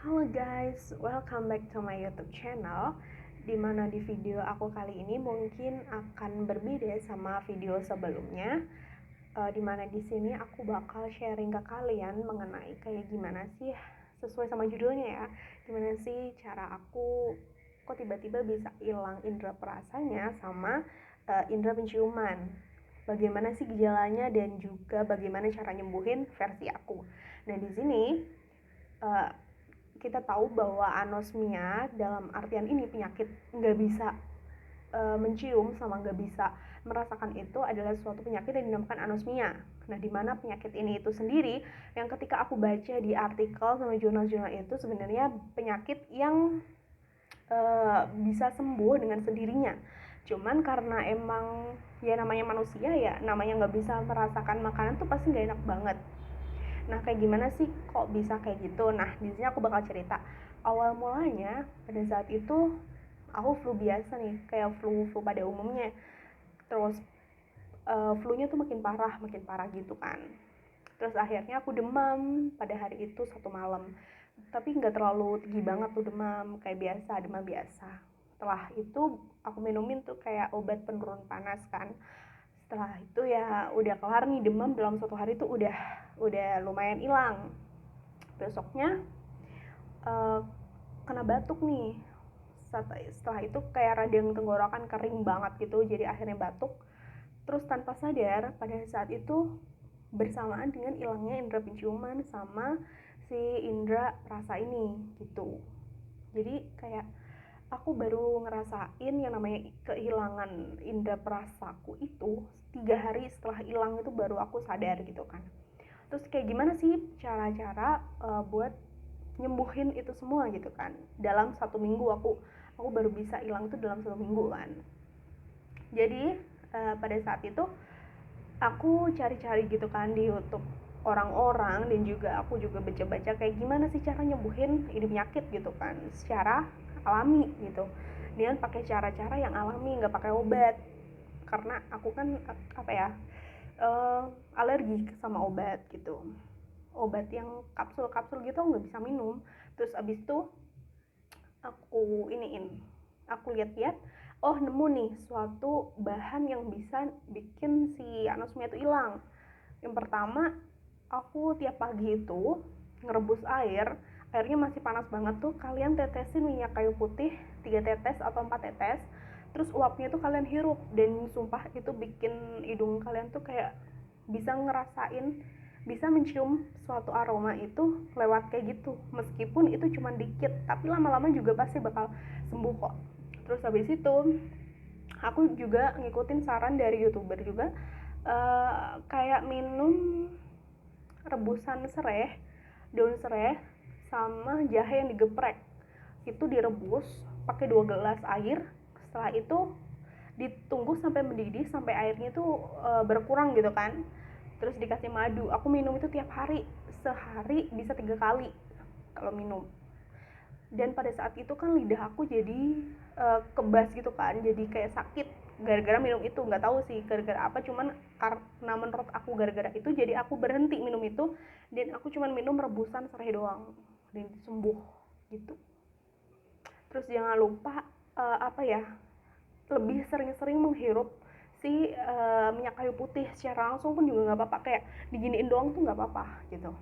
Halo guys, welcome back to my YouTube channel. Dimana di video aku kali ini mungkin akan berbeda sama video sebelumnya. Dimana di sini aku bakal sharing ke kalian mengenai kayak gimana sih, sesuai sama judulnya ya, gimana sih cara aku kok tiba-tiba bisa hilang indera perasanya sama indera penciuman. Bagaimana sih gejalanya dan juga bagaimana cara nyembuhin versi aku. Nah di sini kita tahu bahwa anosmia dalam artian ini penyakit nggak bisa mencium sama nggak bisa merasakan itu adalah suatu penyakit yang dinamakan anosmia. Nah, di mana penyakit ini itu sendiri yang ketika aku baca di artikel sama jurnal-jurnal itu sebenarnya penyakit yang bisa sembuh dengan sendirinya. Cuman karena emang ya namanya manusia ya, namanya nggak bisa merasakan makanan tuh pasti nggak enak banget. Nah, kayak gimana sih kok bisa kayak gitu? Nah, di sini aku bakal cerita. Awal mulanya pada saat itu aku flu biasa nih, kayak flu pada umumnya. Terus flu-nya tuh makin parah gitu kan. Terus akhirnya aku demam pada hari itu satu malam. Tapi nggak terlalu tinggi banget tuh demam, kayak biasa, demam biasa. Setelah itu aku minumin tuh kayak obat penurun panas kan. Setelah itu ya udah kelar nih demam dalam satu hari tuh udah lumayan hilang. Besoknya kena batuk nih. Setelah itu kayak radang tenggorokan kering banget gitu, jadi akhirnya batuk. Terus tanpa sadar pada saat itu bersamaan dengan hilangnya indera penciuman sama si indera rasa ini gitu. Jadi kayak aku baru ngerasain yang namanya kehilangan indera perasaku itu 3 hari setelah hilang, itu baru aku sadar gitu kan. Terus kayak gimana sih cara-cara buat nyembuhin itu semua gitu kan. Dalam 1 minggu aku baru bisa hilang itu dalam 1 minggu kan. Jadi pada saat itu aku cari-cari gitu kan di YouTube orang-orang, dan juga aku juga baca-baca kayak gimana sih cara nyembuhin ini penyakit gitu kan secara alami gitu, dengan pakai cara-cara yang alami, nggak pakai obat. Karena aku kan alergi sama obat gitu, obat yang kapsul-kapsul gitu nggak bisa minum. Terus abis itu aku lihat-lihat, oh nemu nih suatu bahan yang bisa bikin si anosmia itu hilang. Yang pertama, aku tiap pagi itu ngerebus airnya masih panas banget tuh, kalian tetesin minyak kayu putih 3 tetes atau 4 tetes, terus uapnya tuh kalian hirup, dan sumpah itu bikin hidung kalian tuh kayak bisa ngerasain, bisa mencium suatu aroma itu lewat kayak gitu. Meskipun itu cuma dikit, tapi lama-lama juga pasti bakal sembuh kok. Terus habis itu aku juga ngikutin saran dari YouTuber juga, kayak minum rebusan daun serai sama jahe yang digeprek. Itu direbus pakai 2 gelas air. Setelah itu ditunggu sampai mendidih, sampai airnya tuh berkurang gitu kan. Terus dikasih madu. Aku minum itu tiap hari, sehari bisa 3 kali kalau minum. Dan pada saat itu kan lidah aku jadi kebas gitu kan, jadi kayak sakit gara-gara minum itu. Nggak tahu sih gara-gara apa, cuman karena menurut aku gara-gara itu jadi aku berhenti minum itu, dan aku cuman minum rebusan serai doang dan sembuh gitu. Terus jangan lupa lebih sering-sering menghirup si minyak kayu putih secara langsung pun juga nggak apa-apa, kayak diginiin doang tuh nggak apa-apa gitu.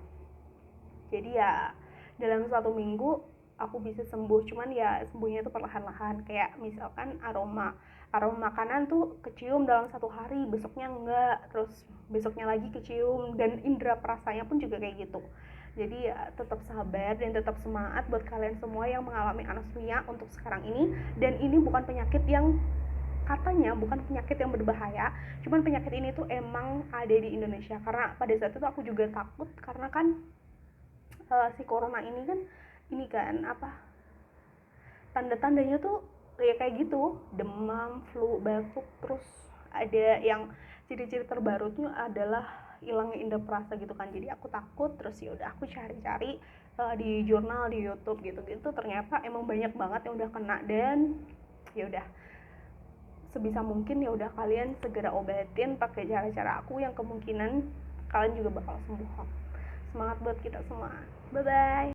Jadi ya dalam 1 minggu aku bisa sembuh, cuman ya sembuhnya itu perlahan-lahan. Kayak misalkan aroma makanan tuh kecium dalam 1 hari, besoknya enggak, terus besoknya lagi kecium, dan indera perasanya pun juga kayak gitu. Jadi ya tetap sabar dan tetap semangat buat kalian semua yang mengalami anosmia untuk sekarang ini. Dan ini bukan penyakit yang katanya bukan penyakit yang berbahaya, cuman penyakit ini tuh emang ada di Indonesia. Karena pada saat itu aku juga takut, karena kan si corona ini kan tanda-tandanya tuh kayak gitu, demam, flu, batuk. Terus ada yang ciri-ciri terbarunya adalah hilangnya indera perasa gitu kan. Jadi aku takut. Terus ya udah aku cari-cari di jurnal, di YouTube gitu-gitu, ternyata emang banyak banget yang udah kena. Dan ya udah sebisa mungkin ya udah kalian segera obatin pakai cara-cara aku yang kemungkinan kalian juga bakal sembuh. Semangat buat kita semua. Bye bye.